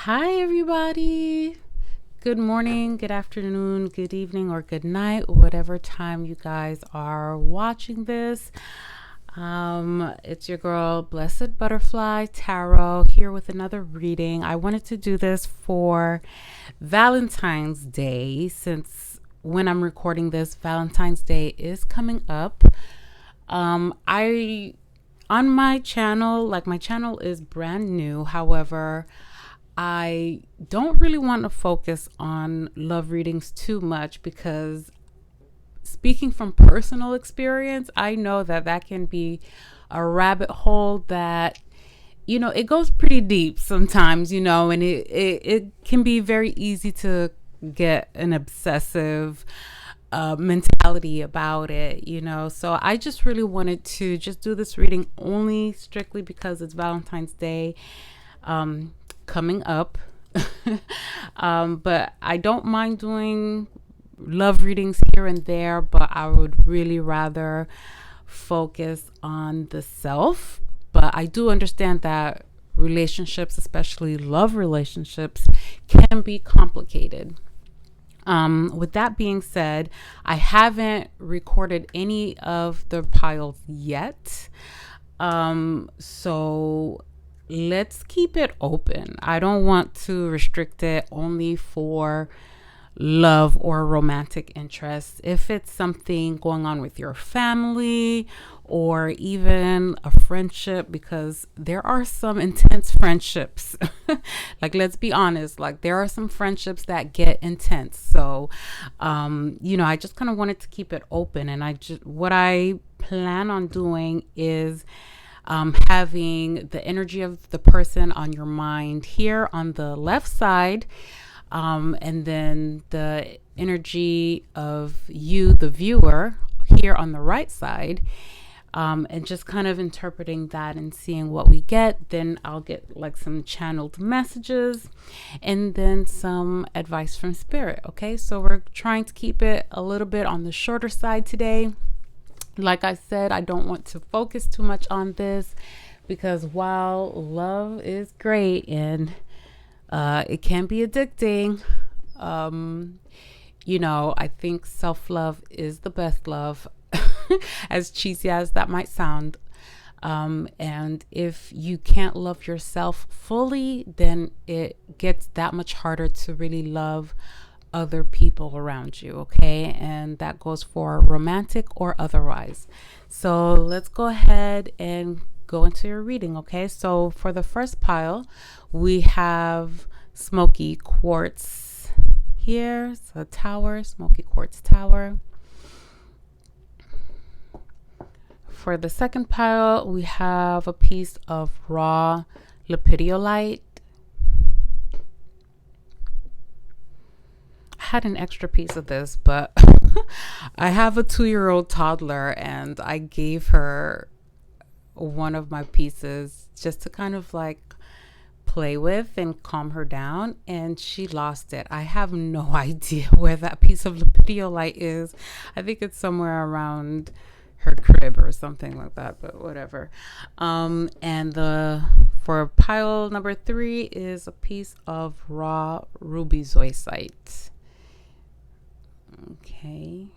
Hi, everybody. Good morning, good afternoon, good evening, or good night, whatever time you guys are watching this. It's your girl, Blessed Butterfly Tarot, here with another reading. I wanted to do this for Valentine's Day, since when I'm recording this, Valentine's Day is coming up. I on my channel, like my channel is brand new. However, I don't really want to focus on love readings too much because, speaking from personal experience, I know that that can be a rabbit hole that, it goes pretty deep sometimes, and it can be very easy to get an obsessive mentality about it. So I just really wanted to just do this reading only strictly because it's Valentine's Day coming up. But I don't mind doing love readings here and there, but I would really rather focus on the self. But I do understand that relationships, especially love relationships, can be complicated. With that being said, I haven't recorded any of the piles yet. So let's keep it open. I don't want to restrict it only for love or romantic interests. If it's something going on with your family or even a friendship, because there are some intense friendships. Like, let's be honest, like there are some friendships that get intense. So, I just kind of wanted to keep it open. And what I plan on doing is having the energy of the person on your mind here on the left side, and then the energy of you, the viewer, here on the right side, and just kind of interpreting that and seeing what we get. Then I'll get like some channeled messages and then some advice from spirit. Okay, so we're trying to keep it a little bit on the shorter side today. Like I said, I don't want to focus too much on this because while love is great and it can be addicting, I think self-love is the best love, as cheesy as that might sound. And if you can't love yourself fully, then it gets that much harder to really love other people around you. Okay, and that goes for romantic or otherwise. So let's go ahead and go into your reading. Okay, so for the first pile, we have smoky quartz here. So tower, smoky quartz tower. For the second pile, we have a piece of raw Lepidiolite. Had an extra piece of this, but I have a 2-year-old toddler and I gave her one of my pieces just to kind of like play with and calm her down, and she lost it. I have no idea where that piece of Lepidiolite is. I think it's somewhere around her crib or something like that, but whatever. And for pile number 3 is a piece of raw ruby zoisite. Okay.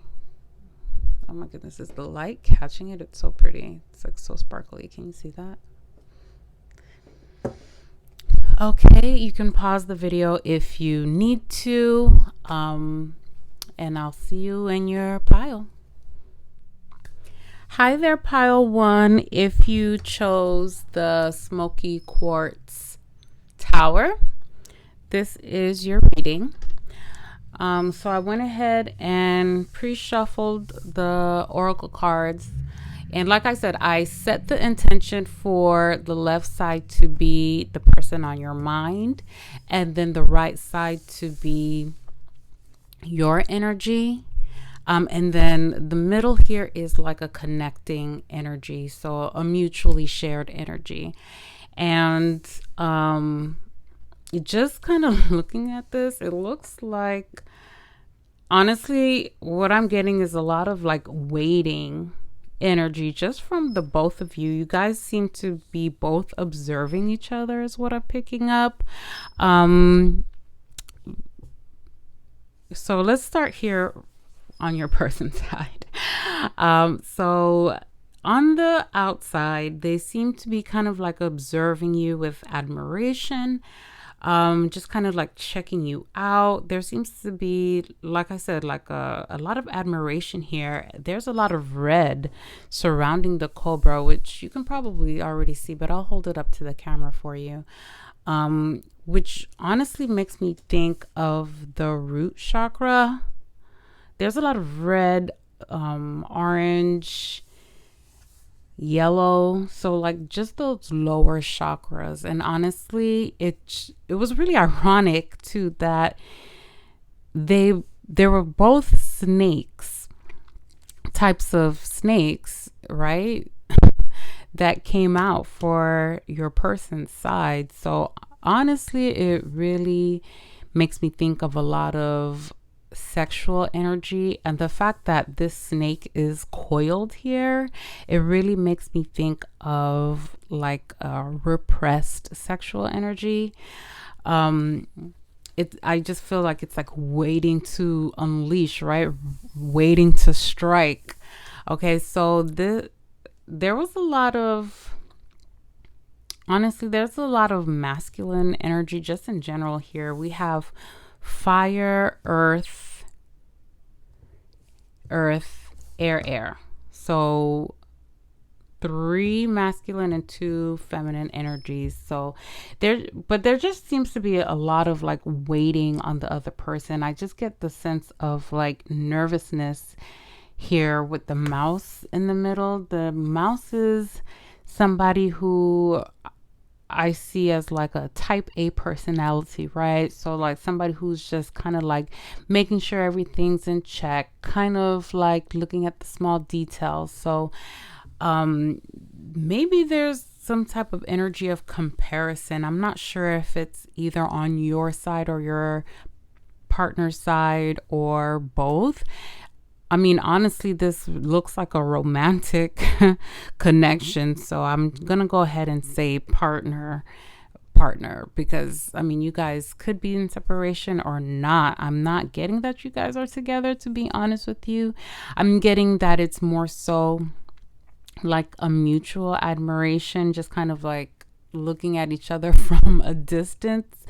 Oh my goodness, is the light catching it? It's so pretty. It's like so sparkly. Can you see that? Okay, you can pause the video if you need to. And I'll see you in your pile. Hi there, pile 1. If you chose the smoky quartz tower, this is your reading. So I went ahead and pre-shuffled the oracle cards. And like I said, I set the intention for the left side to be the person on your mind, and then the right side to be your energy. And then the middle here is like a connecting energy, so a mutually shared energy. And just kind of looking at this, it looks like, honestly, what I'm getting is a lot of like waiting energy just from the both of you. You guys seem to be both observing each other, is what I'm picking up. Um, so let's start here on your person's side. So on the outside, they seem to be kind of like observing you with admiration, just kind of like checking you out. There seems to be, like I said, like a lot of admiration here. There's a lot of red surrounding the cobra, which you can probably already see, but I'll hold it up to the camera for you. Which honestly makes me think of the root chakra. There's a lot of red, orange, yellow, so like just those lower chakras. And honestly, it was really ironic too that they were both snakes, types of snakes, right? That came out for your person's side. So honestly, it really makes me think of a lot of sexual energy, and the fact that this snake is coiled here, it really makes me think of like a repressed sexual energy. I just feel like it's like waiting to unleash, right? Waiting to strike. Okay, so there was a lot of, honestly, there's a lot of masculine energy just in general here. We have fire, earth, air. So 3 masculine and 2 feminine energies. So there just seems to be a lot of like waiting on the other person. I just get the sense of like nervousness here with the mouse in the middle. The mouse is somebody who I see as like a type A personality, right? So like somebody who's just kind of like making sure everything's in check, kind of like looking at the small details. So maybe there's some type of energy of comparison. I'm not sure if it's either on your side or your partner's side or both. I mean, honestly, this looks like a romantic connection. So I'm going to go ahead and say partner, because I mean, you guys could be in separation or not. I'm not getting that you guys are together, to be honest with you. I'm getting that it's more so like a mutual admiration, just kind of like looking at each other from a distance.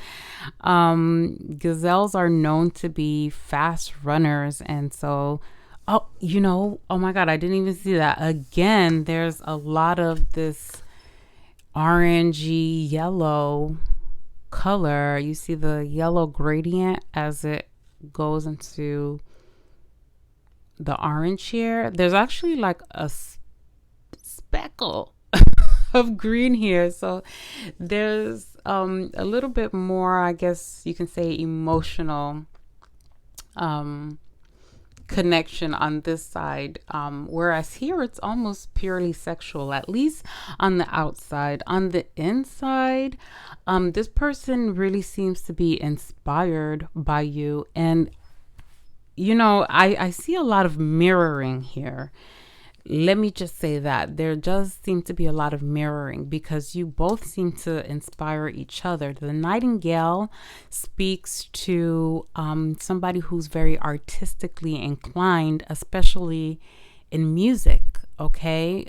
Gazelles are known to be fast runners, and so oh my God, I didn't even see that. Again, there's a lot of this orangey yellow color. You see the yellow gradient as it goes into the orange here. There's actually like a speckle of green here. So there's a little bit more, I guess you can say, emotional connection on this side, whereas here it's almost purely sexual, at least on the outside. On the inside, this person really seems to be inspired by you, and I see a lot of mirroring here. Let me just say that there does seem to be a lot of mirroring, because you both seem to inspire each other. The nightingale speaks to somebody who's very artistically inclined, especially in music, okay?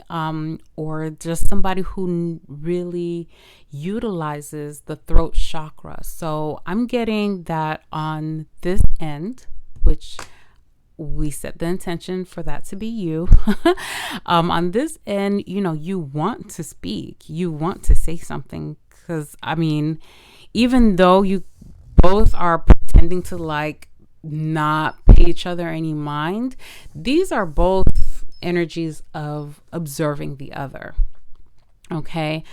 Or just somebody who really utilizes the throat chakra. So I'm getting that on this end, which we set the intention for that to be you. On this end, you want to speak, you want to say something, because I mean, even though you both are pretending to like not pay each other any mind, these are both energies of observing the other. Okay.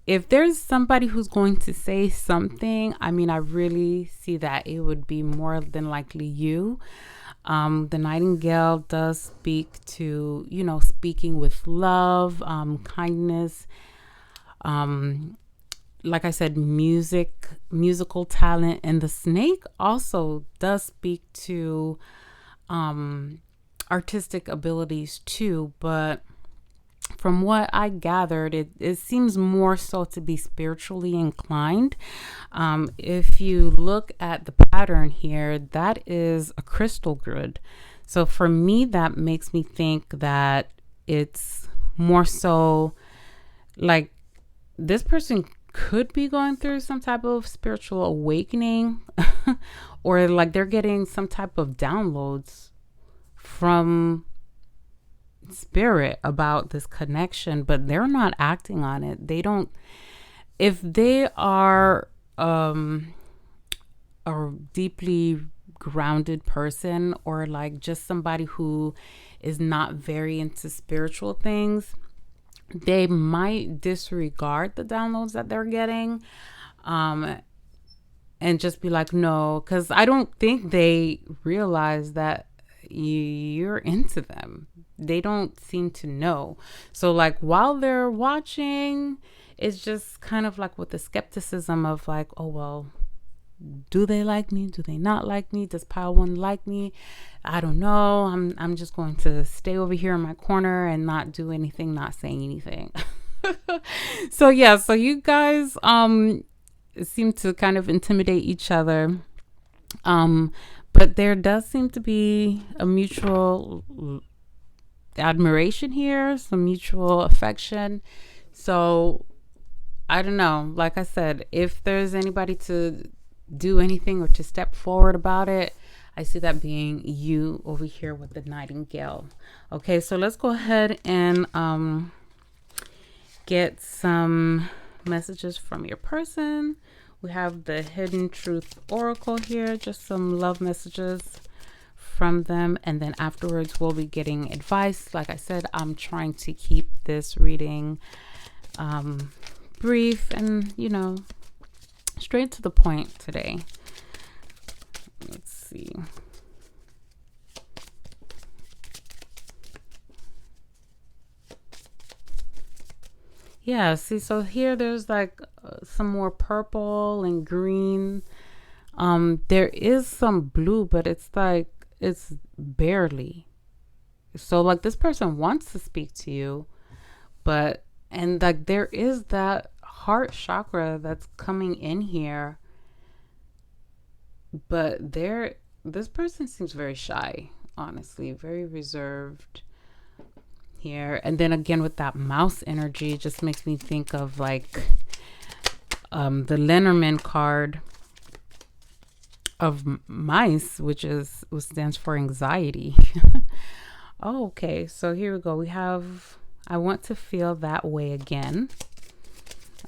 If there's somebody who's going to say something, I mean, I really see that it would be more than likely you. The nightingale does speak to, speaking with love, kindness, like I said, musical talent. And the snake also does speak to artistic abilities too, but from what I gathered, it seems more so to be spiritually inclined. If you look at the pattern here, that is a crystal grid. So for me, that makes me think that it's more so like this person could be going through some type of spiritual awakening or like they're getting some type of downloads from spirit about this connection, but they're not acting on it. They don't, if they are a deeply grounded person or like just somebody who is not very into spiritual things, they might disregard the downloads that they're getting and just be like, no, because I don't think they realize that you're into them. They don't seem to know. So like while they're watching, it's just kind of like with the skepticism of like, oh, well, do they like me? Do they not like me? Does pile one like me? I don't know. I'm just going to stay over here in my corner and not do anything, not saying anything. So yeah, so you guys seem to kind of intimidate each other. But there does seem to be a mutual admiration here, some mutual affection. So I don't know. Like I said, if there's anybody to do anything or to step forward about it, I see that being you over here with the nightingale. Okay, so let's go ahead and get some messages from your person. We have the Hidden Truth Oracle here, just some love messages from them. And then afterwards, we'll be getting advice. Like I said, I'm trying to keep this reading brief and, straight to the point today. Let's see. Yeah, see, so here there's like some more purple and green. There is some blue, but it's like, it's barely. So like this person wants to speak to you, and like there is that heart chakra that's coming in here, but this person seems very shy, honestly, very reserved here. And then again with that mouse energy, it just makes me think of like the Lenormand card of mice, which stands for anxiety. Oh, okay, so here we go. We have I want to feel that way again.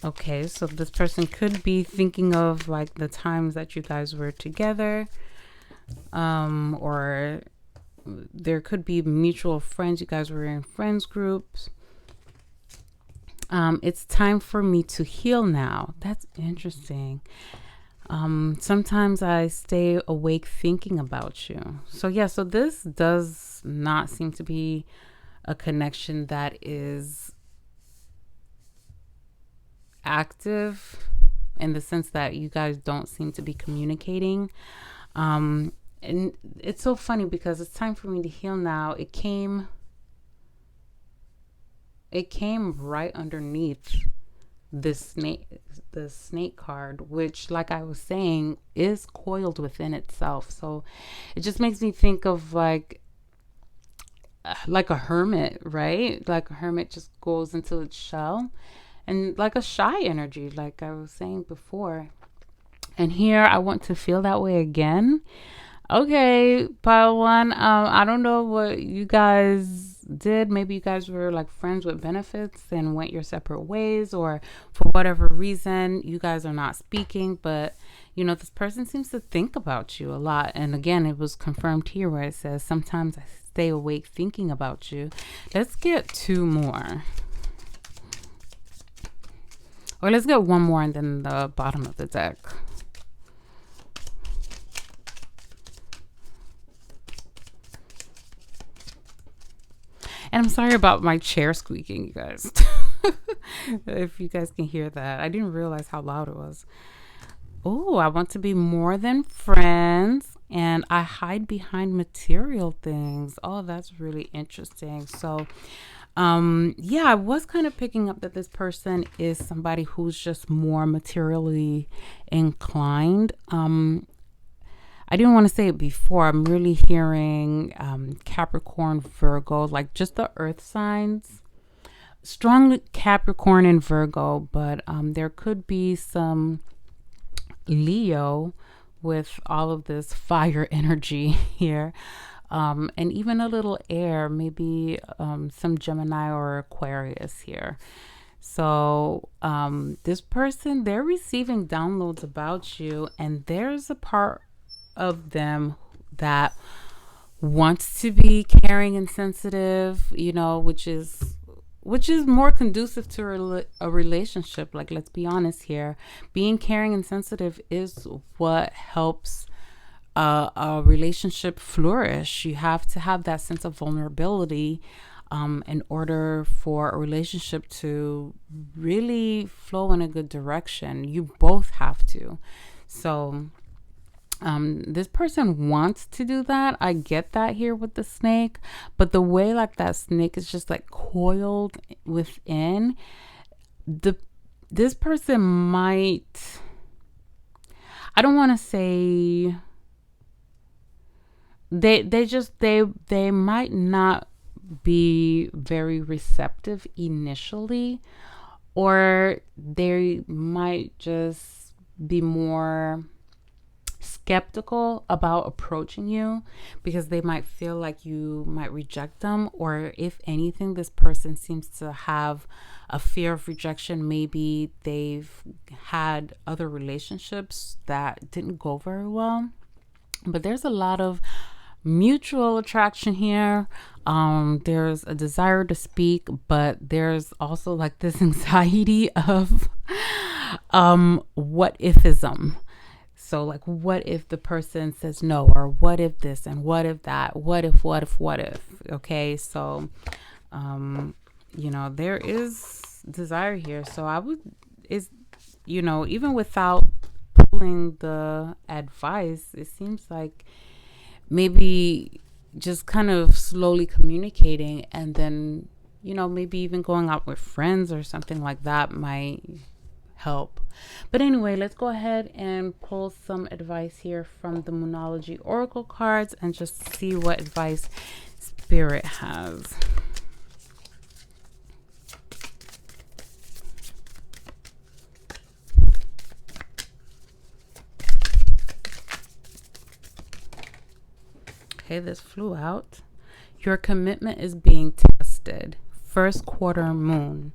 Okay, so this person could be thinking of like the times that you guys were together, or there could be mutual friends. You guys were in friends groups. It's time for me to heal now. That's interesting. Sometimes I stay awake thinking about you. So yeah, so this does not seem to be a connection that is active in the sense that you guys don't seem to be communicating. And it's so funny because it's time for me to heal now. It came right underneath the snake card, which, like I was saying, is coiled within itself. So it just makes me think of like a hermit, right? Like a hermit just goes into its shell, and like a shy energy, like I was saying before. And here I want to feel that way again. Okay, pile one. I don't know what you guys did. Maybe you guys were like friends with benefits and went your separate ways, or for whatever reason you guys are not speaking, but this person seems to think about you a lot. And again, it was confirmed here where it says sometimes I stay awake thinking about you. Let's get two more, or let's get one more and then the bottom of the deck. And I'm sorry about my chair squeaking, you guys. If you guys can hear that. I didn't realize how loud it was. Oh, I want to be more than friends. and I hide behind material things. Oh, that's really interesting. So, yeah, I was kind of picking up that this person is somebody who's just more materially inclined. I didn't want to say it before. I'm really hearing Capricorn, Virgo, like just the earth signs. Strong Capricorn and Virgo, but there could be some Leo with all of this fire energy here. And even a little air, maybe some Gemini or Aquarius here. So this person, they're receiving downloads about you, and there's a part of them that wants to be caring and sensitive, which is more conducive to a relationship. Like, let's be honest here. Being caring and sensitive is what helps a relationship flourish. You have to have that sense of vulnerability in order for a relationship to really flow in a good direction. You both have to. So this person wants to do that. I get that here with the snake, but the way like that snake is just like coiled within this person might, I don't want to say they might not be very receptive initially, or they might just be more skeptical about approaching you because they might feel like you might reject them, or if anything, this person seems to have a fear of rejection. Maybe they've had other relationships that didn't go very well, but there's a lot of mutual attraction here. There's a desire to speak, but there's also like this anxiety of what ifism. So like, what if the person says no, or what if this and what if that, what if. Okay, so there is desire here. So even without pulling the advice, it seems like maybe just kind of slowly communicating, and then maybe even going out with friends or something like that might help. But anyway, let's go ahead and pull some advice here from the Moonology Oracle cards and just see what advice Spirit has. Okay, this flew out. Your commitment is being tested. First quarter moon.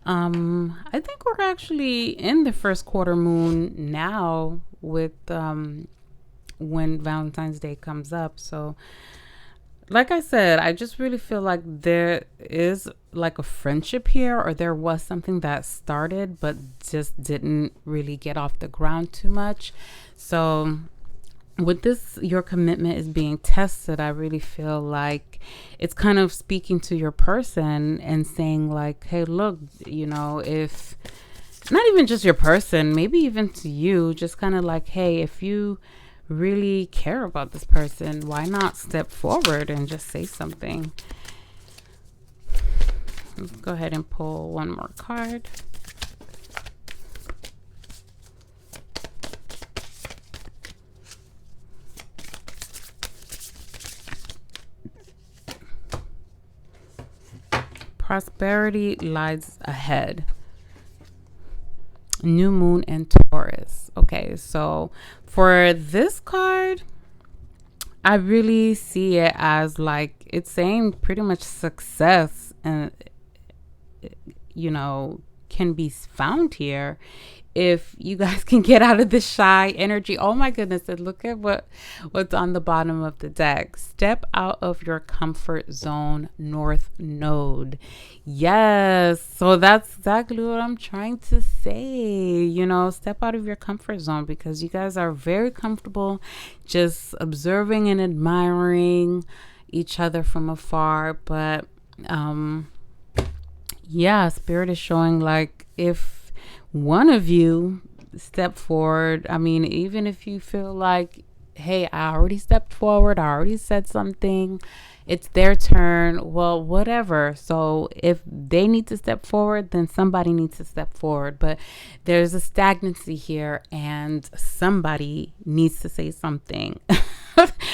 I think we're actually in the first quarter moon now with when Valentine's Day comes up. So like I said, I just really feel like there is like a friendship here, or there was something that started but just didn't really get off the ground too much. So with this, your commitment is being tested. I really feel like it's kind of speaking to your person and saying like, hey, look, if not even just your person, maybe even to you, just kind of like, hey, if you really care about this person, why not step forward and just say something? Let's go ahead and pull one more card. Prosperity lies ahead. New moon and Taurus. Okay, so for this card, I really see it as like it's saying pretty much success and can be found here if you guys can get out of the shy energy. Oh my goodness, and look at what's on the bottom of the deck. Step out of your comfort zone, North Node. Yes, so that's exactly what I'm trying to say. Step out of your comfort zone, because you guys are very comfortable just observing and admiring each other from afar. But Spirit is showing like if one of you step forward, I mean, even if you feel like hey, I already stepped forward, I already said something, it's their turn, well, whatever. So if they need to step forward, then somebody needs to step forward. But there's a stagnancy here, and somebody needs to say something.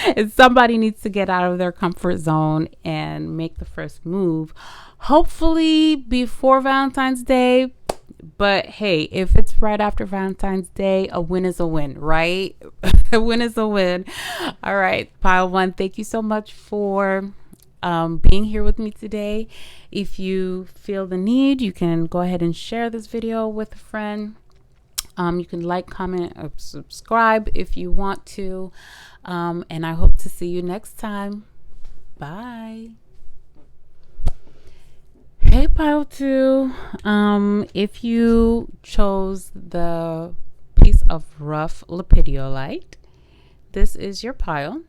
And somebody needs to get out of their comfort zone and make the first move, hopefully before Valentine's Day. But hey, if it's right after Valentine's Day, a win is a win, right? A win is a win. All right, pile one, thank you so much for being here with me today. If you feel the need, you can go ahead and share this video with a friend. You can like, comment, or subscribe if you want to. And I hope to see you next time. Bye. Hey, pile two. If you chose the piece of rough Lepidiolite, this is your pile.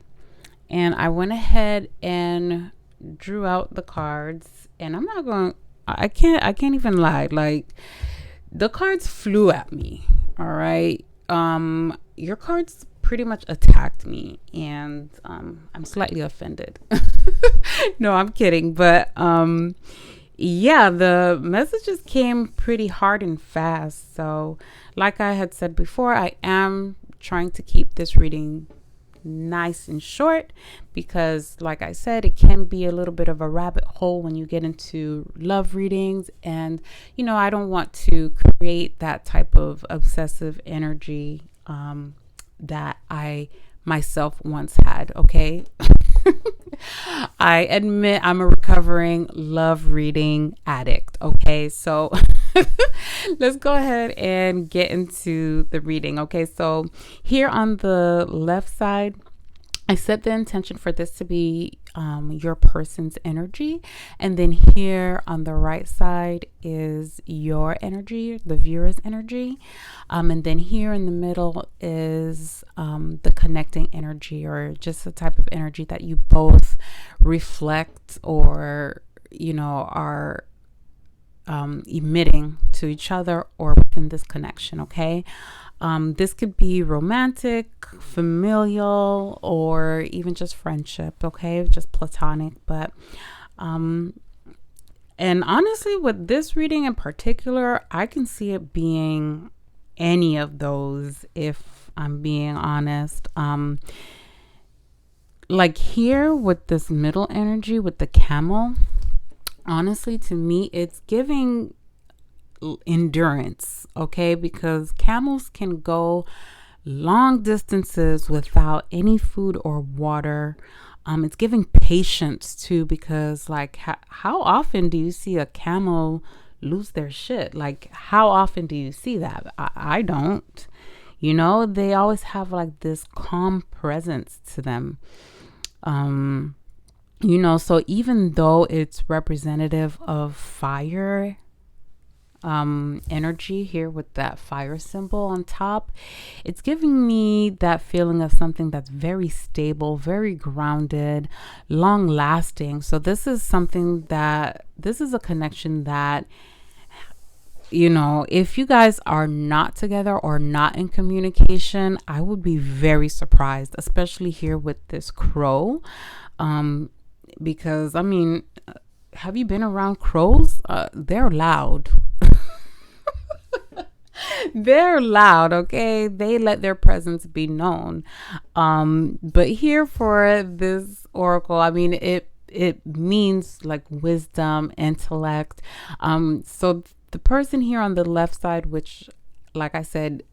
And I went ahead and drew out the cards. And I'm not going, I can't even lie. Like, the cards flew at me. All right. Your cards pretty much attacked me, and I'm slightly offended. No, I'm kidding. But yeah, the messages came pretty hard and fast. So like I had said before, I am trying to keep this reading nice and short, because like I said, it can be a little bit of a rabbit hole when you get into love readings, and I don't want to create that type of obsessive energy that I myself once had. Okay. I admit I'm a recovering love reading addict. Okay, so let's go ahead and get into the reading. Okay, so here on the left side, I set the intention for this to be your person's energy. And then here on the right side is your energy, the viewer's energy. And then here in the middle is the connecting energy, or just the type of energy that you both reflect or, are emitting to each other or within this connection. Okay. This could be romantic, familial, or even just friendship, okay? Just platonic. But, and honestly, with this reading in particular, I can see it being any of those, if I'm being honest. Like here with this middle energy, with the camel, honestly, to me, it's giving endurance, okay? Because camels can go long distances without any food or water. It's giving patience too, because like how often do you see a camel lose their shit? Like, how often do you see that? I don't. They always have like this calm presence to them. So even though it's representative of fire energy here with that fire symbol on top, it's giving me that feeling of something that's very stable, very grounded, long lasting. So this is a connection that, if you guys are not together or not in communication, I would be very surprised, especially here with this crow. Because have you been around crows? They're loud. They're loud, okay? They let their presence be known. But here for this oracle, it means like wisdom, intellect. So the person here on the left side, which, like I said,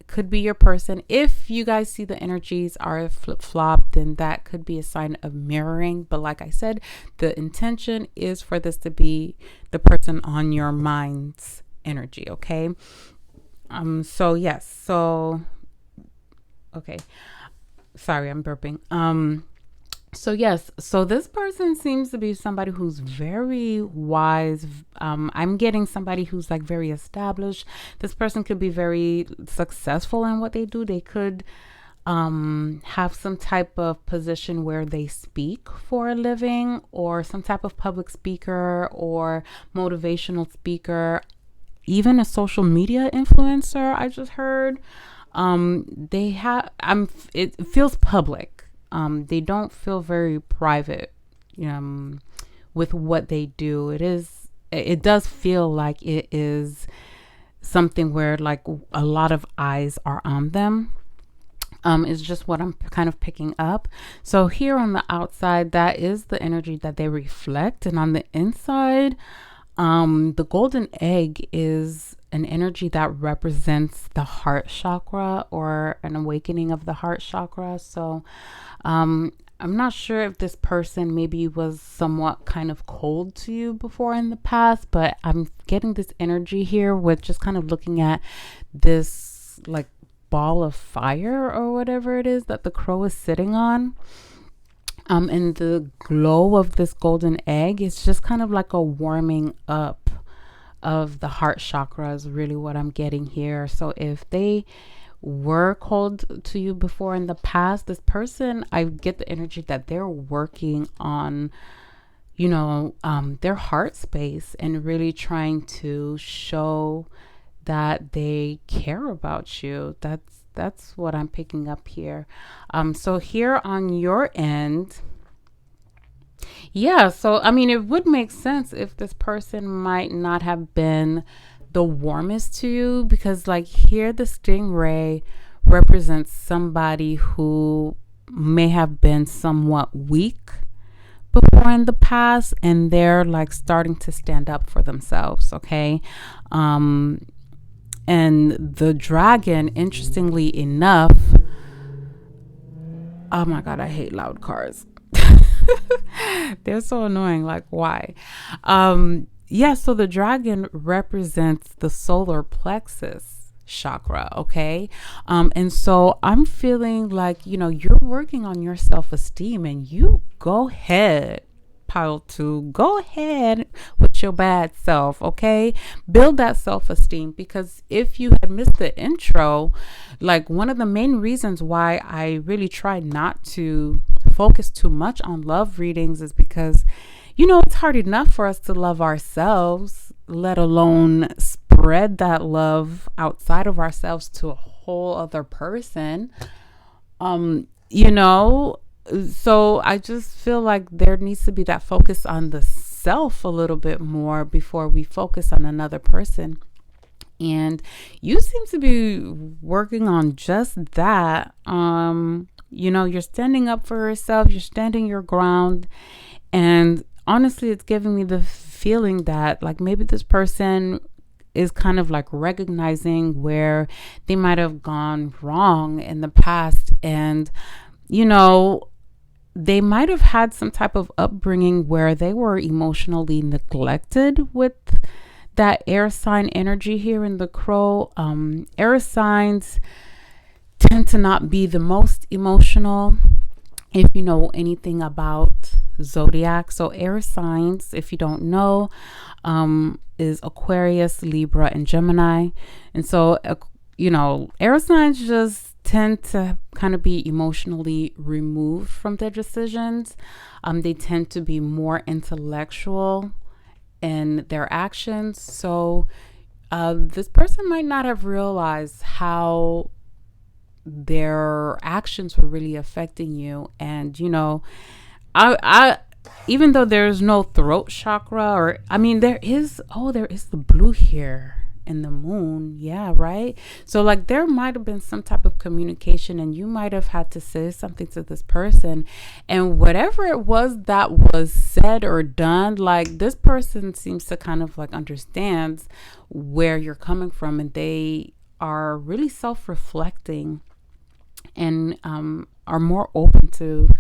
could be your person. If you guys see the energies are flip-flop, then that could be a sign of mirroring. But like I said, the intention is for this to be the person on your mind's energy, okay? So yes, so okay. Sorry, I'm burping. So yes, so this person seems to be somebody who's very wise. I'm getting somebody who's like very established. This person could be very successful in what they do. They could have some type of position where they speak for a living, or some type of public speaker or motivational speaker, even a social media influencer, I just heard. They have, it feels public. They don't feel very private, um, with what they do. It does feel like it is something where like a lot of eyes are on them. Is just what I'm kind of picking up. So here on the outside, that is the energy that they reflect. And on the inside, the golden egg is an energy that represents the heart chakra, or an awakening of the heart chakra. So I'm not sure if this person maybe was somewhat kind of cold to you before in the past, but I'm getting this energy here with just kind of looking at this like ball of fire or whatever it is that the crow is sitting on. And the glow of this golden egg is just kind of like a warming up of the heart chakra is really what I'm getting here. So if they were cold to you before in the past, this person, I get the energy that they're working on, their heart space and really trying to show that they care about you. That's what I'm picking up here. So here on your end, yeah, so I mean, it would make sense if this person might not have been the warmest to you, because like here the stingray represents somebody who may have been somewhat weak before in the past, and they're like starting to stand up for themselves. Okay. And the dragon, interestingly enough, oh my God, I hate loud cars. They're so annoying. Like, why? Yeah, so the dragon represents the solar plexus chakra. Okay. And so I'm feeling like, you're working on your self-esteem, and you go ahead. Pile 2, go ahead with your bad self. Okay, build that self-esteem, because if you had missed the intro, like one of the main reasons why I really try not to focus too much on love readings is because it's hard enough for us to love ourselves, let alone spread that love outside of ourselves to a whole other person. So I just feel like there needs to be that focus on the self a little bit more before we focus on another person. And you seem to be working on just that. You're standing up for yourself, you're standing your ground. And honestly, it's giving me the feeling that like maybe this person is kind of like recognizing where they might have gone wrong in the past. And, they might have had some type of upbringing where they were emotionally neglected with that air sign energy here in the crow. Air signs tend to not be the most emotional, if you know anything about zodiac. So air signs, if you don't know, is Aquarius, Libra, and Gemini. And so, air signs just tend to kind of be emotionally removed from their decisions. They tend to be more intellectual in their actions. So this person might not have realized how their actions were really affecting you. And, I even though there's no throat chakra, or there is the blue here in the moon. Yeah, right. So like there might have been some type of communication, and you might have had to say something to this person, and whatever it was that was said or done, like this person seems to kind of like understands where you're coming from, and they are really self-reflecting and are more open to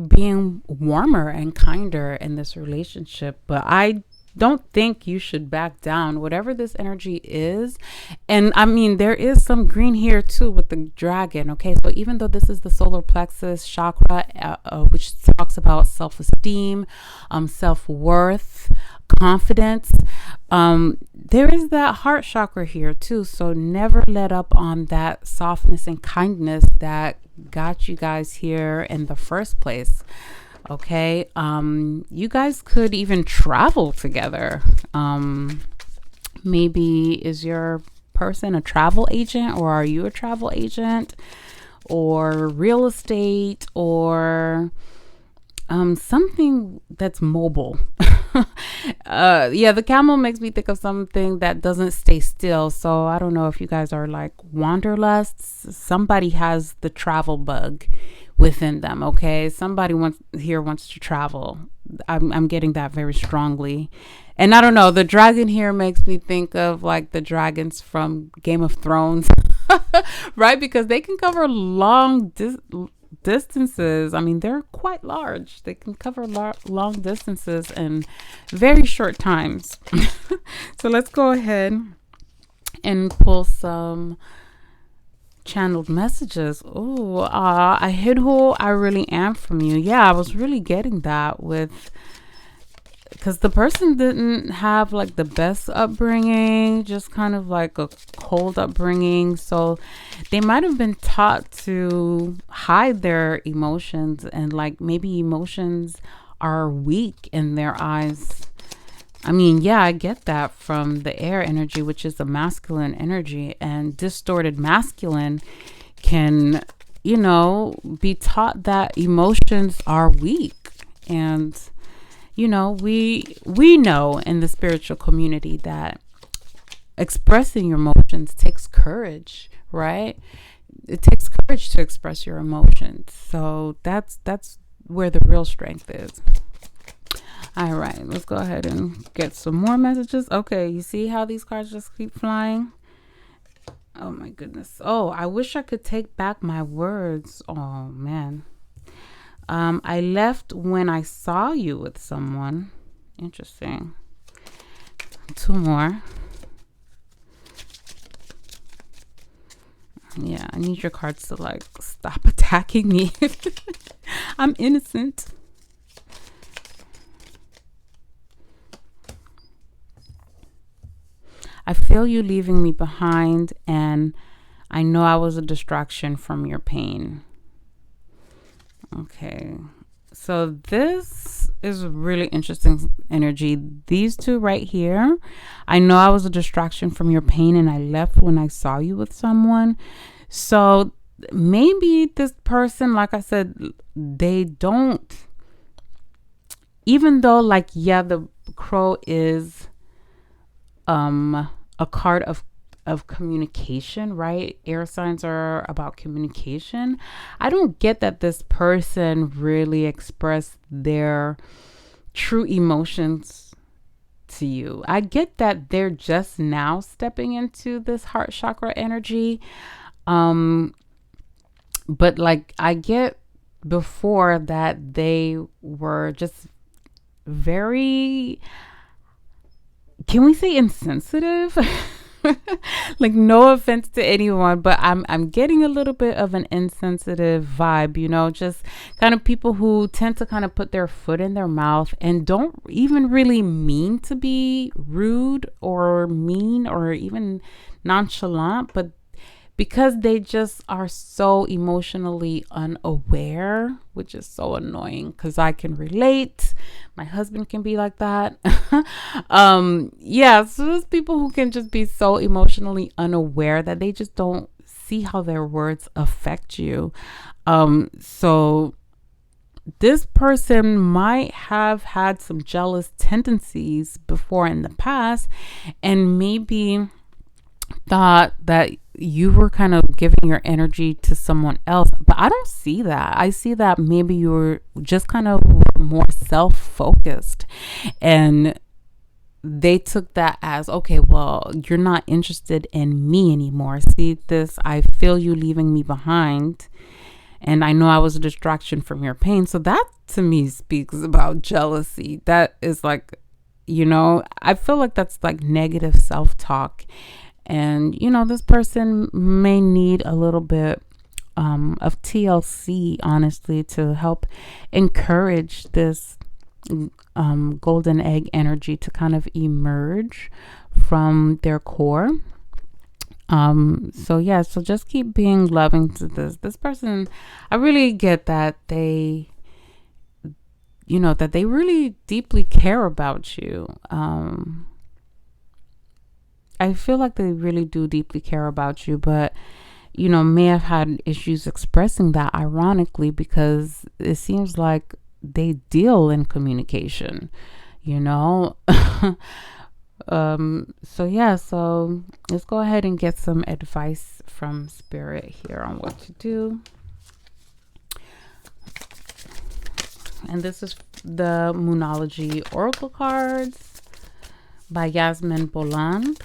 being warmer and kinder in this relationship. But I don't think you should back down, whatever this energy is. And there is some green here too with the dragon. Okay, so even though this is the solar plexus chakra, which talks about self-esteem, self-worth, confidence, there is that heart chakra here too. So never let up on that softness and kindness that got you guys here in the first place. Okay, you guys could even travel together. Maybe is your person a travel agent, or are you a travel agent, or real estate, or something that's mobile? The camel makes me think of something that doesn't stay still. So I don't know if you guys are like wanderlusts. Somebody has the travel bug within them. Okay, somebody wants to travel. I'm getting that very strongly. And I don't know, the dragon here makes me think of like the dragons from Game of Thrones. Right, because they can cover long distances. I mean, they're quite large. They can cover long distances in very short times. So let's go ahead and pull some channeled messages. Oh, I hid who I really am from you. Yeah, I was really getting that with, because the person didn't have like the best upbringing, just kind of like a cold upbringing. So they might have been taught to hide their emotions, and like maybe emotions are weak in their eyes. I mean, yeah, I get that from the air energy, which is the masculine energy, and distorted masculine can, be taught that emotions are weak. And we know in the spiritual community that expressing your emotions takes courage, right? It takes courage to express your emotions. So that's where the real strength is. All right, let's go ahead and get some more messages. Okay, you see how these cards just keep flying? Oh my goodness. Oh, I wish I could take back my words. Oh man. I left when I saw you with someone. Interesting. Two more. Yeah, I need your cards to like stop attacking me. I'm innocent. I feel you leaving me behind, and I know I was a distraction from your pain. Okay, so this is really interesting energy. These two right here, I know I was a distraction from your pain, and I left when I saw you with someone. So maybe this person, like I said, they don't, even though like, yeah, the crow is a card of communication, right? Air signs are about communication. I don't get that this person really expressed their true emotions to you. I get that they're just now stepping into this heart chakra energy. But like I get before that they were just very, can we say insensitive? Like, no offense to anyone, but I'm getting a little bit of an insensitive vibe, just kind of people who tend to kind of put their foot in their mouth and don't even really mean to be rude or mean or even nonchalant, but because they just are so emotionally unaware, which is so annoying because I can relate. My husband can be like that. So there's people who can just be so emotionally unaware that they just don't see how their words affect you. So this person might have had some jealous tendencies before in the past, and maybe thought that you were kind of giving your energy to someone else, but I don't see that. I see that maybe you were just kind of more self-focused, and they took that as, okay, well, you're not interested in me anymore. See this, I feel you leaving me behind, and I know I was a distraction from your pain. So that to me speaks about jealousy. That is like, I feel like that's like negative self-talk. And, this person may need a little bit of TLC, honestly, to help encourage this golden egg energy to kind of emerge from their core. So just keep being loving to this person. I really get that they, that they really deeply care about you. I feel like they really do deeply care about you, but may have had issues expressing that, ironically, because it seems like they deal in communication, you know? So yeah, so let's go ahead and get some advice from Spirit here on what to do. And this is the Moonology Oracle cards by Yasmin Boland.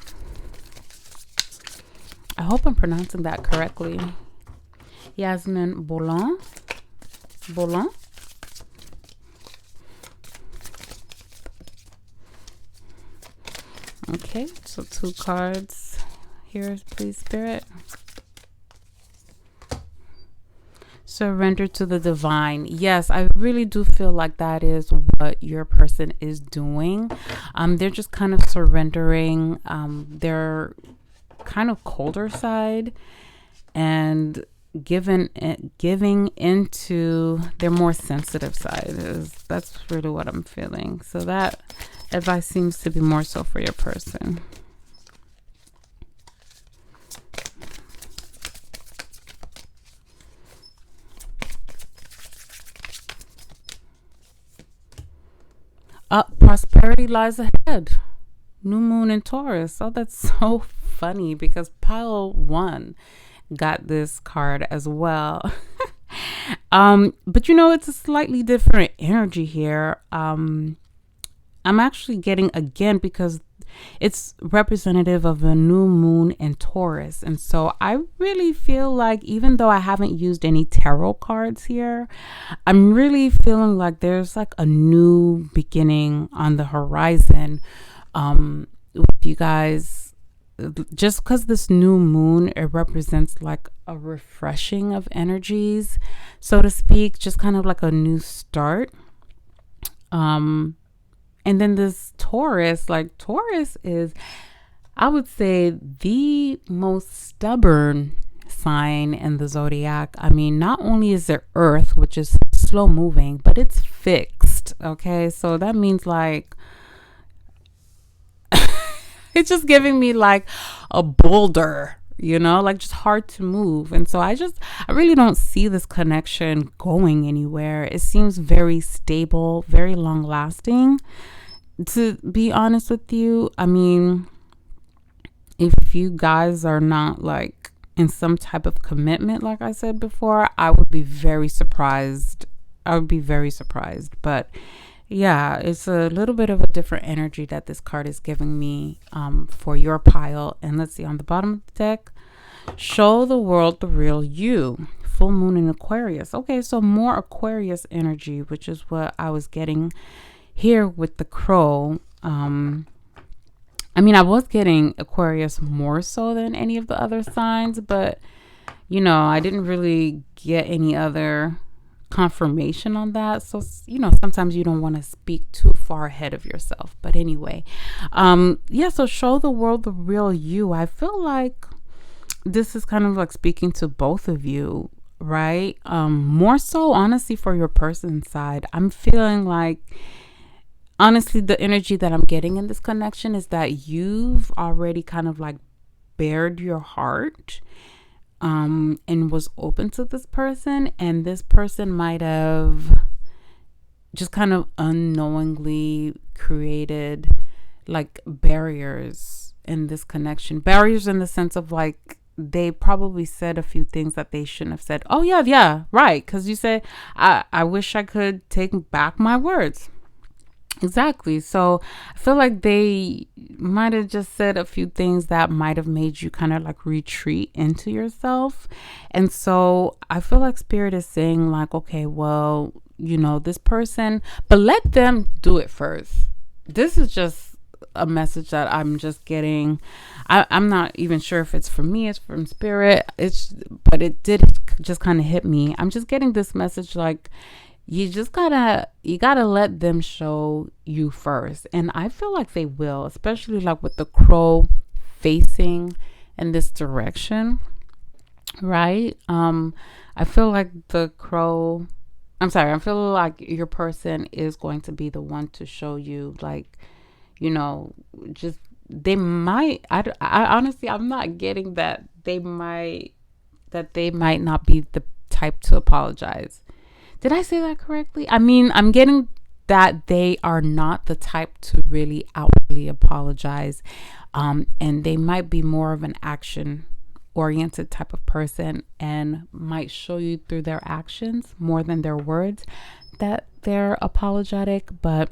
I hope I'm pronouncing that correctly. Yasmin Boland. Okay, so 2 cards here, please, Spirit. Surrender to the divine. Yes, I really do feel like that is what your person is doing. They're just kind of surrendering their kind of colder side and giving into their more sensitive side. That's really what I'm feeling. So that advice seems to be more so for your person. Prosperity lies ahead. New moon in Taurus. Oh, that's so funny because pile 1 got this card as well. But it's a slightly different energy here. I'm actually getting, again, because it's representative of a new moon in Taurus. And so I really feel like, even though I haven't used any tarot cards here, I'm really feeling like there's like a new beginning on the horizon with you guys. Just because this new moon, it represents like a refreshing of energies, so to speak, just kind of like a new start. And then this Taurus, like Taurus is, I would say, the most stubborn sign in the zodiac. I mean, not only is it Earth, which is slow moving, but it's fixed. Okay, so that means like it's just giving me like a boulder, like just hard to move. And so I really don't see this connection going anywhere. It seems very stable, very long lasting, to be honest with you. I mean, if you guys are not like in some type of commitment, like I said before, I would be very surprised. But yeah, it's a little bit of a different energy that this card is giving me for your pile. And let's see, on the bottom of the deck, show the world the real you. Full moon in Aquarius. Okay, so more Aquarius energy, which is what I was getting here with the crow. I mean, I was getting Aquarius more so than any of the other signs, but I didn't really get any other confirmation on that. So sometimes you don't want to speak too far ahead of yourself. But anyway, so show the world the real you. I feel like this is kind of like speaking to both of you, right? More so, honestly, for your person's side. I'm feeling like, honestly, the energy that I'm getting in this connection is that you've already kind of like bared your heart and was open to this person, and this person might have just kind of unknowingly created like barriers in this connection. Barriers in the sense of like, they probably said a few things that they shouldn't have said. Oh yeah, right, because you said, I wish I could take back my words. Exactly. So I feel like they might have just said a few things that might have made you kind of like retreat into yourself. And so I feel like Spirit is saying like, okay, well, this person, but let them do it first. This is just a message that I'm just getting. I'm not even sure if it's for me, it's from Spirit. But it did just kind of hit me. I'm just getting this message like, you gotta let them show you first. And I feel like they will, especially like with the crow facing in this direction, right? I feel like I feel like your person is going to be the one to show you, like, just they might, I honestly, I'm not getting that they might not be the type to apologize. Did I say that correctly? I mean, I'm getting that they are not the type to really outwardly apologize. And they might be more of an action oriented type of person and might show you through their actions more than their words that they're apologetic. But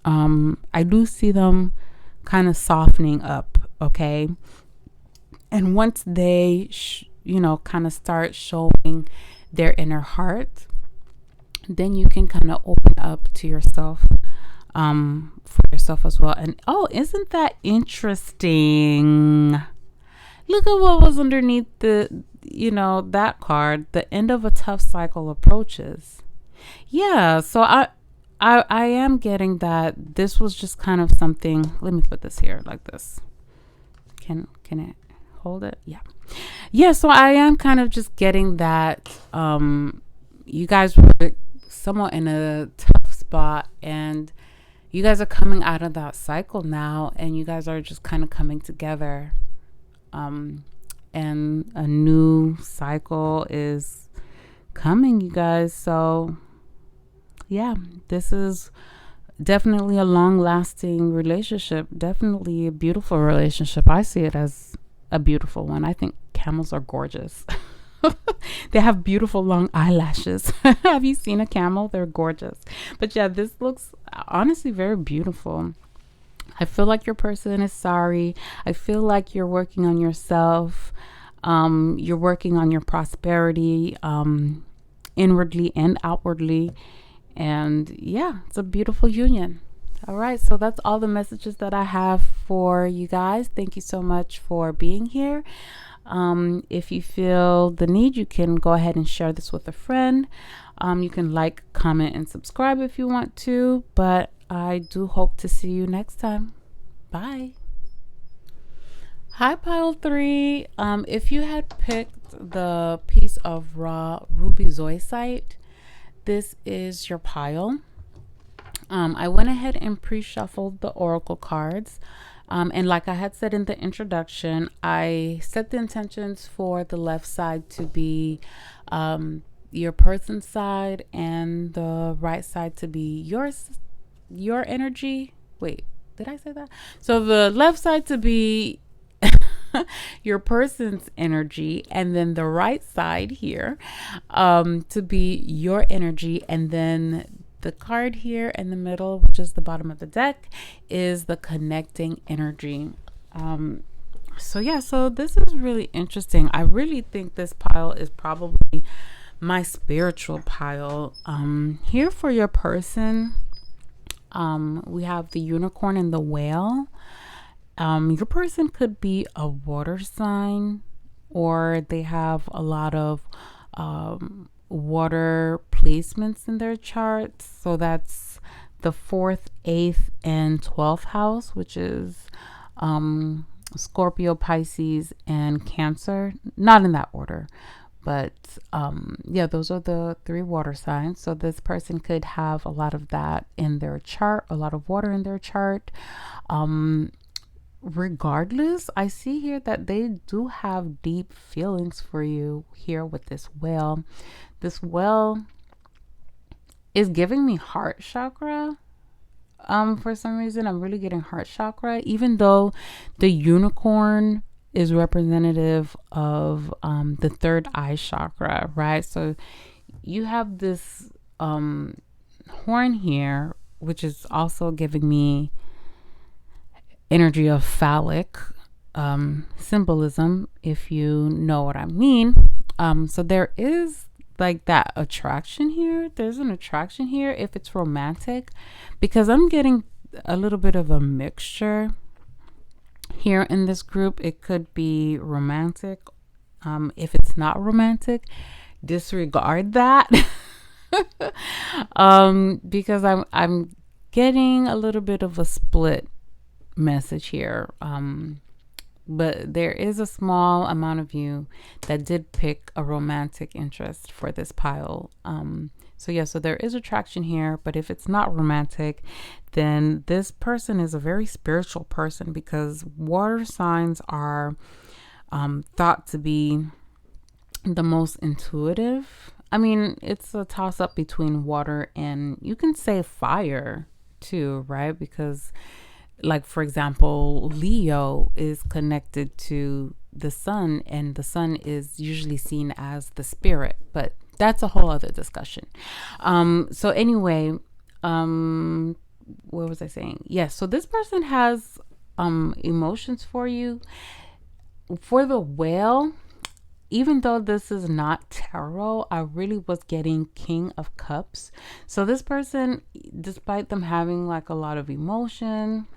I do see them kind of softening up, okay? And once they, kind of start showing their inner heart, then you can kind of open up to yourself, for yourself as well. And oh, isn't that interesting? Look at what was underneath that card. The end of a tough cycle approaches. Yeah, so I am getting that this was just kind of something. Let me put this here like this. Can it hold it? Yeah, so I am kind of just getting that you guys were somewhat in a tough spot, and you guys are coming out of that cycle now, and you guys are just kind of coming together, and a new cycle is coming, you guys. So yeah, this is definitely a long-lasting relationship, definitely a beautiful relationship. I see it as a beautiful one. I think camels are gorgeous. They have beautiful long eyelashes. Have you seen a camel? They're gorgeous. But yeah, this looks honestly very beautiful. I feel like your person is sorry. I feel like you're working on yourself. You're working on your prosperity, inwardly and outwardly. And yeah, it's a beautiful union. All right, so that's all the messages that I have for you guys. Thank you so much for being here. If you feel the need, you can go ahead and share this with a friend. You can like, comment, and subscribe if you want to. But I do hope to see you next time. Bye. Hi, Pile 3. If you had picked the piece of raw ruby zoisite, this is your pile. I went ahead and pre-shuffled the oracle cards. And like I had said in the introduction, I set the intentions for the left side to be your person's side, and the right side to be your energy. Wait, did I say that? So the left side to be your person's energy, and then the right side here to be your energy, and then the card here in the middle, which is the bottom of the deck, is the connecting energy. So this is really interesting. I really think this pile is probably my spiritual pile. Here for your person, we have the unicorn and the whale. Your person could be a water sign, or they have a lot of water placements in their charts. So that's the 4th, 8th, and 12th house, which is Scorpio, Pisces, and Cancer. Not in that order, but those are the 3 water signs. So this person could have a lot of that in their chart, a lot of water in their chart. Regardless, I see here that they do have deep feelings for you here with this whale. This whale is giving me heart chakra. For some reason, I'm really getting heart chakra, even though the unicorn is representative of the 3rd eye chakra, right? So you have this horn here, which is also giving me energy of phallic symbolism, if you know what I mean. So there is like that attraction here. There's an attraction here if it's romantic, because I'm getting a little bit of a mixture here in this group. It could be romantic. If it's not romantic, disregard that. Because I'm getting a little bit of a split message here. But there is a small amount of you that did pick a romantic interest for this pile. So yeah, so there is attraction here, but if it's not romantic, then this person is a very spiritual person, because water signs are thought to be the most intuitive. I mean, it's a toss up between water and, you can say, fire too, right? Because, like, for example, Leo is connected to the sun, and the sun is usually seen as the spirit, but that's a whole other discussion. So anyway, what was I saying? Yes, so this person has emotions for you. For the whale, even though this is not tarot, I really was getting King of Cups. So this person, despite them having like a lot of emotion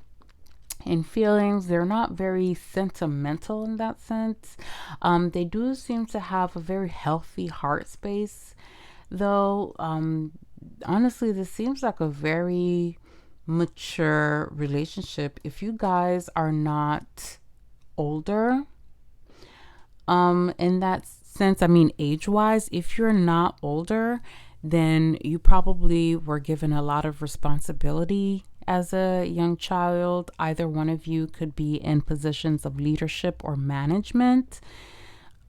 and feelings, they're not very sentimental in that sense. They do seem to have a very healthy heart space, though. Honestly, this seems like a very mature relationship. If you guys are not older, in that sense, I mean, age-wise, if you're not older, then you probably were given a lot of responsibility as a young child. Either one of you could be in positions of leadership or management.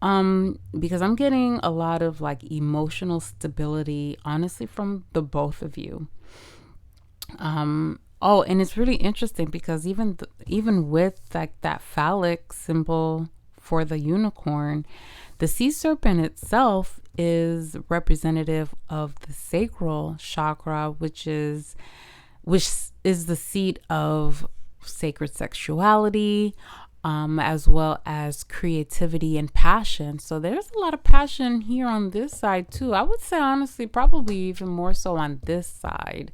Because I'm getting a lot of like emotional stability, honestly, from the both of you. Oh, and it's really interesting because even with like that phallic symbol for the unicorn, the sea serpent itself is representative of the sacral chakra, which is the seat of sacred sexuality, as well as creativity and passion. So there's a lot of passion here on this side too. I would say, honestly, probably even more so on this side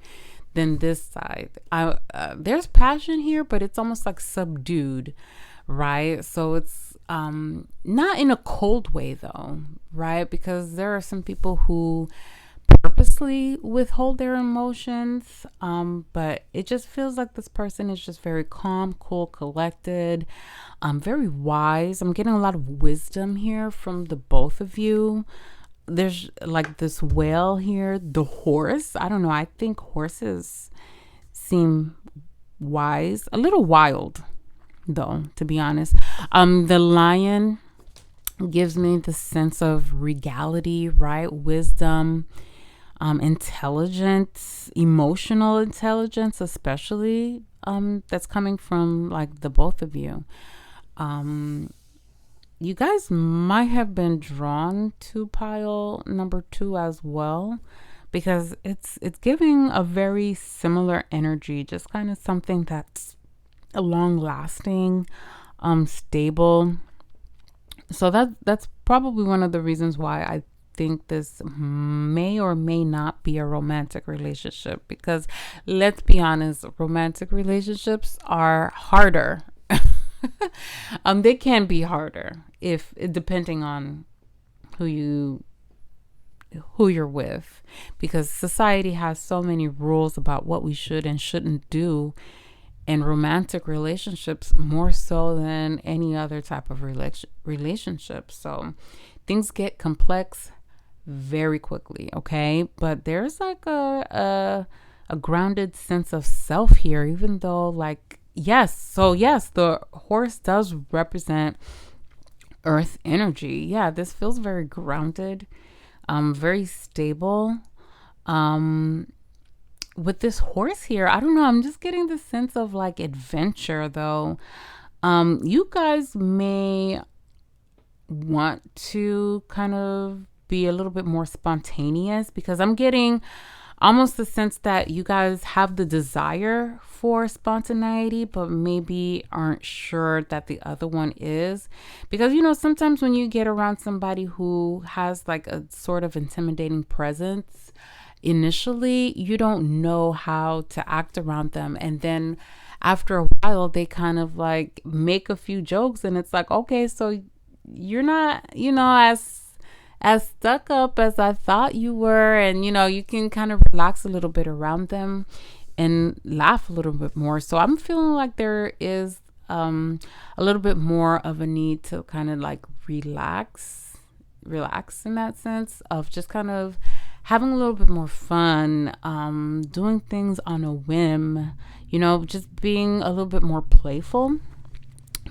than this side. There's passion here, but it's almost like subdued, right? So it's not in a cold way though, right? Because there are some people who purposely withhold their emotions, but it just feels like this person is just very calm, cool, collected, very wise. I'm getting a lot of wisdom here from the both of you. There's like this whale here, the horse. I don't know, I think horses seem wise, a little wild though, to be honest. The lion gives me the sense of regality, right? Wisdom, intelligence, emotional intelligence, especially, that's coming from like the both of you. You guys might have been drawn to pile number 2 as well, because it's giving a very similar energy, just kind of something that's a long lasting, stable. So that's probably one of the reasons why I think this may or may not be a romantic relationship, because let's be honest, romantic relationships are harder. They can be harder if depending on who you're with, because society has so many rules about what we should and shouldn't do in romantic relationships, more so than any other type of relationship. So things get complex very quickly, okay? But there's like a grounded sense of self here, even though, like, yes, the horse does represent earth energy. Yeah, this feels very grounded, very stable. With this horse here, I don't know, I'm just getting the sense of like adventure though. You guys may want to kind of be a little bit more spontaneous, because I'm getting almost the sense that you guys have the desire for spontaneity, but maybe aren't sure that the other one is. Because, you know, sometimes when you get around somebody who has like a sort of intimidating presence, initially you don't know how to act around them, and then after a while they kind of like make a few jokes, and it's like, okay, so you're not, you know, as stuck up as I thought you were, and you know, you can kind of relax a little bit around them and laugh a little bit more. So I'm feeling like there is a little bit more of a need to kind of like relax in that sense of just kind of having a little bit more fun, doing things on a whim, just being a little bit more playful,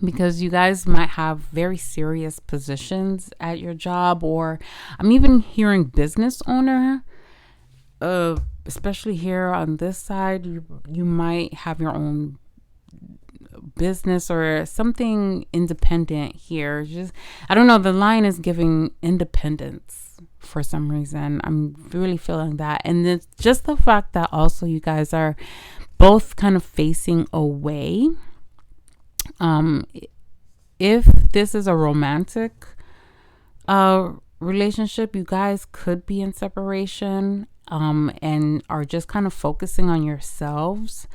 because you guys might have very serious positions at your job, or I'm even hearing business owner, especially here on this side. You might have your own business or something independent here. Just, I don't know, the line is giving independence for some reason. I'm really feeling that. And it's just the fact that also you guys are both kind of facing away. If this is a romantic relationship, you guys could be in separation, and are just kind of focusing on yourselves.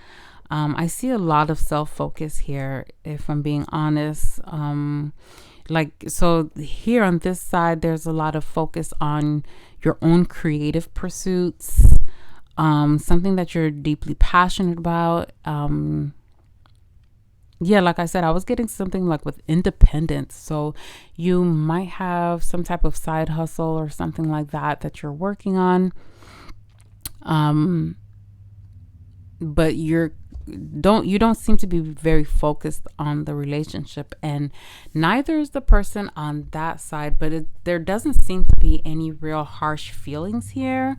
I see a lot of self-focus here, if I'm being honest. So here on this side, there's a lot of focus on your own creative pursuits, something that you're deeply passionate about. Like I said, I was getting something like with independence. So you might have some type of side hustle or something like that you're working on. But you don't seem to be very focused on the relationship, and neither is the person on that side, but there doesn't seem to be any real harsh feelings here.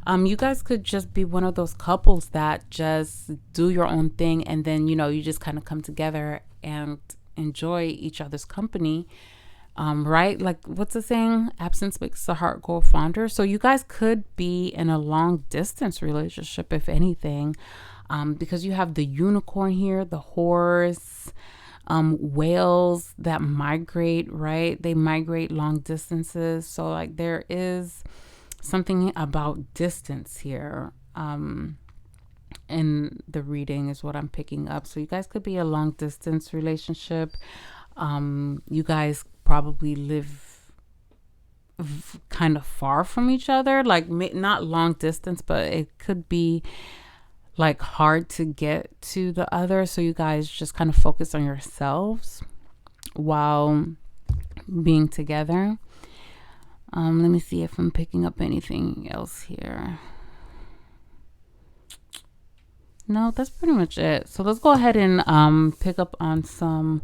You guys could just be one of those couples that just do your own thing, and then you just kind of come together and enjoy each other's company. Right? Like, what's the saying? Absence makes the heart grow fonder. So you guys could be in a long distance relationship, if anything, because you have the unicorn here, the horse, whales that migrate, right? They migrate long distances. So like there is something about distance here. In the reading is what I'm picking up. So you guys could be a long distance relationship. You guys probably live kind of far from each other, like not long distance, but it could be like hard to get to the other. So you guys just kind of focus on yourselves while being together. Let me see if I'm picking up anything else here. No, that's pretty much it. So let's go ahead and pick up on some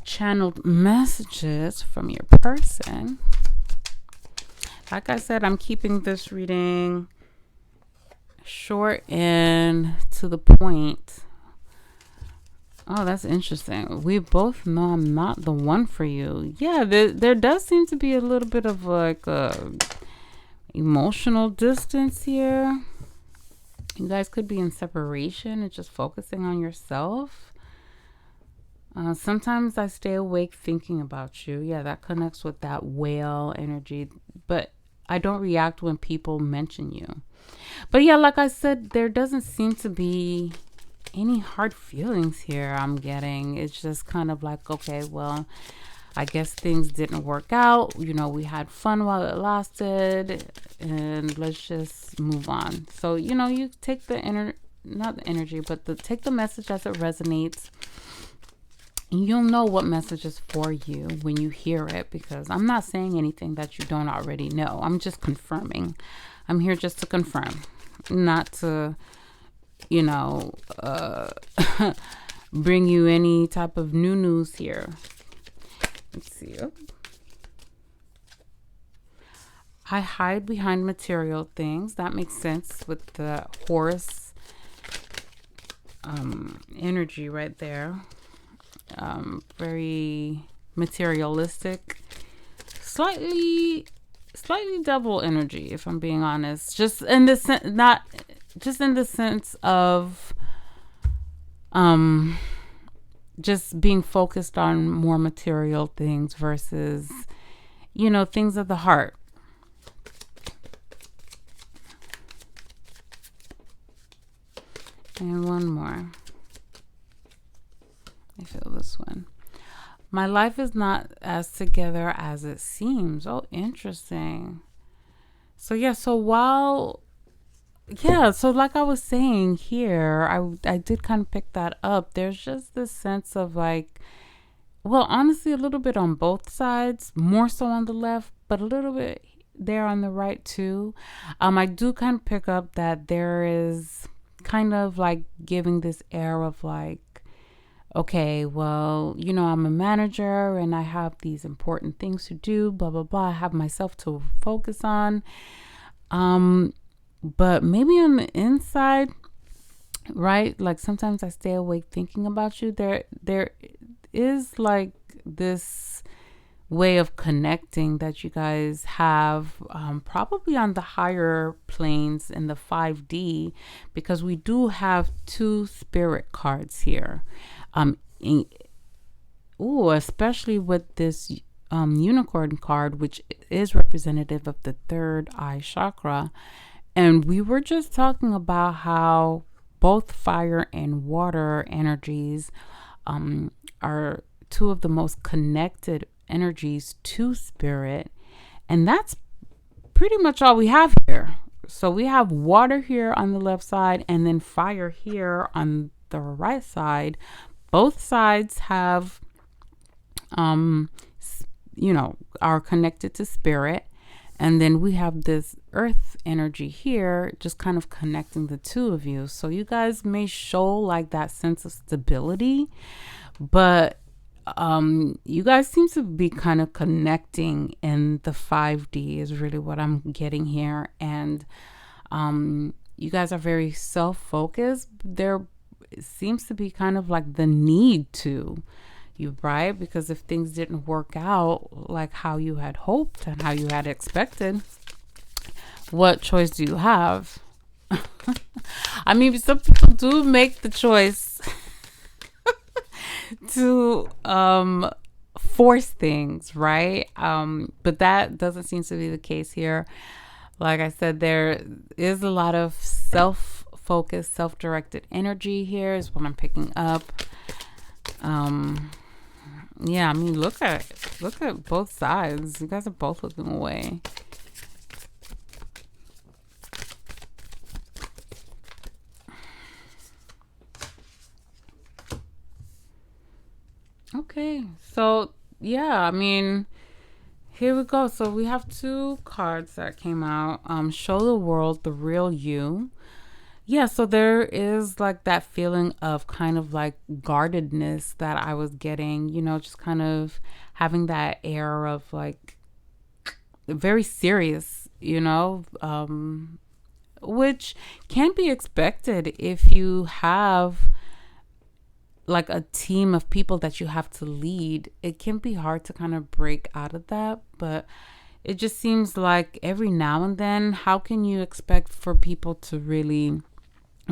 channeled messages from your person. Like I said, I'm keeping this reading short and to the point. Oh, that's interesting. We both know I'm not the one for you. Yeah, there does seem to be a little bit of like a emotional distance here. You guys could be in separation and just focusing on yourself. Sometimes I stay awake thinking about you. Yeah, that connects with that whale energy. But I don't react when people mention you. But yeah, like I said, there doesn't seem to be any hard feelings here I'm getting. It's just kind of like, okay, well, I guess things didn't work out. We had fun while it lasted, and let's just move on. So, you take the not the energy, but take the message as it resonates. You'll know what message is for you when you hear it, because I'm not saying anything that you don't already know. I'm just confirming. I'm here just to confirm, not to, bring you any type of new news here. Let's see. I hide behind material things. That makes sense with the horse energy right there. Very materialistic, slightly double energy, if I'm being honest. Just in the sense of just being focused on more material things versus things of the heart. And one more. I feel this one. My life is not as together as it seems. Oh, interesting. So like I was saying here, I did kind of pick that up. There's just this sense of like, well, honestly, a little bit on both sides, more so on the left, but a little bit there on the right too. I do kind of pick up that there is kind of like giving this air of like, okay, well, I'm a manager and I have these important things to do, blah, blah, blah. I have myself to focus on. But maybe on the inside, right? Like sometimes I stay awake thinking about you. There is like this way of connecting that you guys have, probably on the higher planes in the 5D, because we do have 2 spirit cards here. Especially with this unicorn card, which is representative of the third eye chakra. And we were just talking about how both fire and water energies are 2 of the most connected energies to spirit. And that's pretty much all we have here. So we have water here on the left side and then fire here on the right side. Both sides have, are connected to spirit. And then we have this earth energy here, just kind of connecting the 2 of you. So you guys may show like that sense of stability, but you guys seem to be kind of connecting in the 5D is really what I'm getting here. And you guys are very self-focused. There seems to be kind of like the need to, right? Because if things didn't work out like how you had hoped and how you had expected, what choice do you have? I mean, some people do make the choice to force things, right? But that doesn't seem to be the case here. Like I said, there is a lot of self-focused, self-directed energy here is what I'm picking up. Yeah, I mean, look at both sides. You guys are both looking away. Okay, so yeah, I mean, here we go. So we have 2 cards that came out. Show the world the real you. Yeah, so there is like that feeling of kind of like guardedness that I was getting, just kind of having that air of like very serious, which can be expected if you have like a team of people that you have to lead. It can be hard to kind of break out of that, but it just seems like every now and then, how can you expect for people to really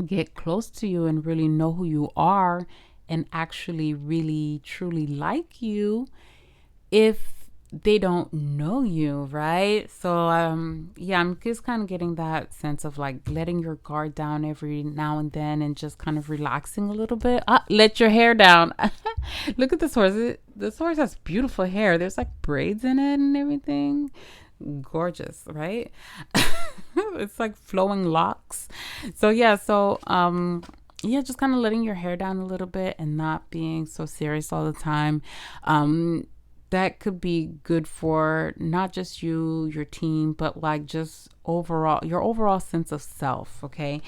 get close to you and really know who you are and actually really truly like you if they don't know you, right? So yeah, I'm just kind of getting that sense of like letting your guard down every now and then and just kind of relaxing a little bit. Let your hair down. Look at this horse. This horse has beautiful hair. There's like braids in it and everything. Gorgeous, right? It's like flowing locks. So yeah, yeah, just kind of letting your hair down a little bit and not being so serious all the time. That could be good for not just you, your team, but like just overall, your overall sense of self. Okay.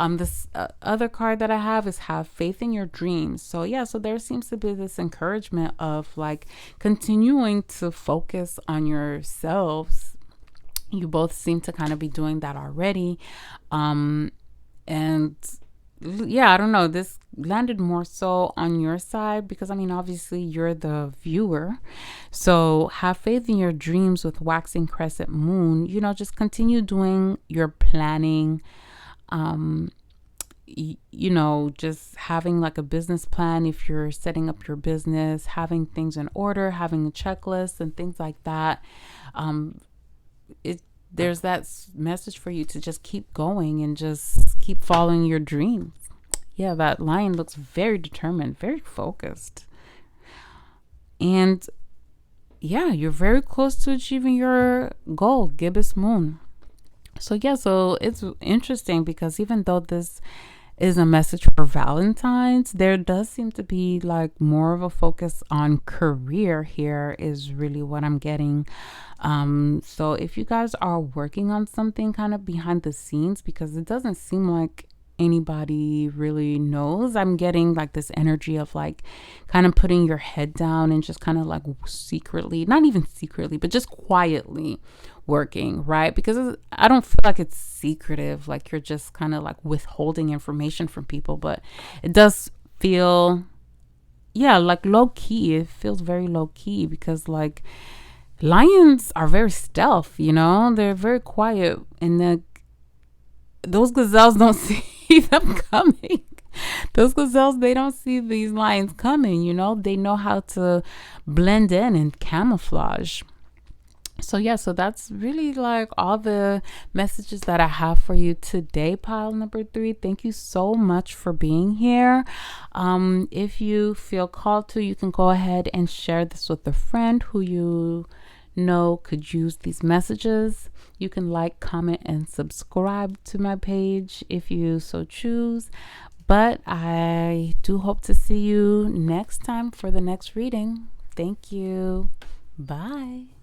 This other card that I have is have faith in your dreams. So yeah, so there seems to be this encouragement of like continuing to focus on yourselves. You both seem to kind of be doing that already. And yeah, I don't know. This landed more so on your side because, I mean, obviously you're the viewer. So have faith in your dreams with waxing crescent moon. Just continue doing your planning. Just having like a business plan if you're setting up your business, having things in order, having a checklist and things like that. There's that message for you to just keep going and just keep following your dreams. Yeah, that lion looks very determined, very focused. And yeah, you're very close to achieving your goal, gibbous moon. So yeah, so it's interesting because even though this is a message for Valentine's. There does seem to be like more of a focus on career here, is really what I'm getting. So if you guys are working on something kind of behind the scenes, because it doesn't seem like anybody really knows, I'm getting like this energy of like kind of putting your head down and just kind of like secretly, not even secretly, but just quietly working, right? Because I don't feel like it's secretive, like you're just kind of like withholding information from people, but it does feel, yeah, like low key. It feels very low key because like lions are very stealth, they're very quiet, and those gazelles don't see them coming. Those gazelles, they don't see these lions coming, they know how to blend in and camouflage. So yeah, so that's really like all the messages that I have for you today, pile number 3. Thank you so much for being here. If you feel called to, you can go ahead and share this with a friend who you know could use these messages. You can like, comment, and subscribe to my page if you so choose. But I do hope to see you next time for the next reading. Thank you. Bye.